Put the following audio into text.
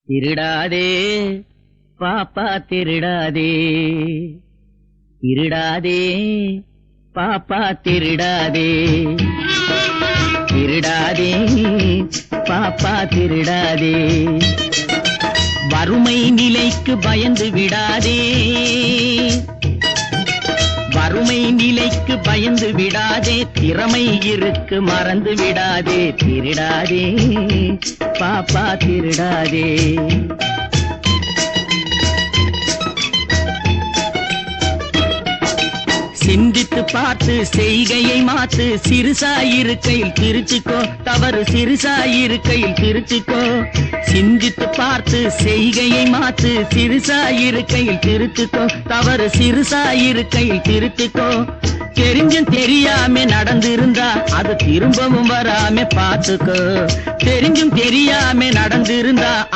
திருடாதே பாப்பா திருடாதே, திருடாதே பாப்பா திருடாதே, திருடாதே பாப்பா திருடாதே. வறுமை நிலைக்கு பயந்து விடாதே, வறுமை நிலைக்கு பயந்து விடாதே, திறமை இருக்கு மறந்து விடாதே. திருடாதே பாப்பா திருடாதே. சிந்தித்து பார்த்து செய்கையை மாத்து, சிறுசாயிருக்கையில் திருச்சிக்கோ, தவறு சிறுசாயிருக்கையில் திருச்சிக்கோ. சிந்தித்து பார்த்து செய்கையை மாத்து, சிறுசாயிருக்கையில் திருச்சிக்கோ, தவறு சிறுசாயிருக்கையில் திருச்சிக்கோ. தெரிஞ்சும் தெரியாம நடந்திருந்தா அது திரும்பவும் வராம பார்த்துக்கோ. தெரிஞ்சும் தெரியாம நடந்திருந்தா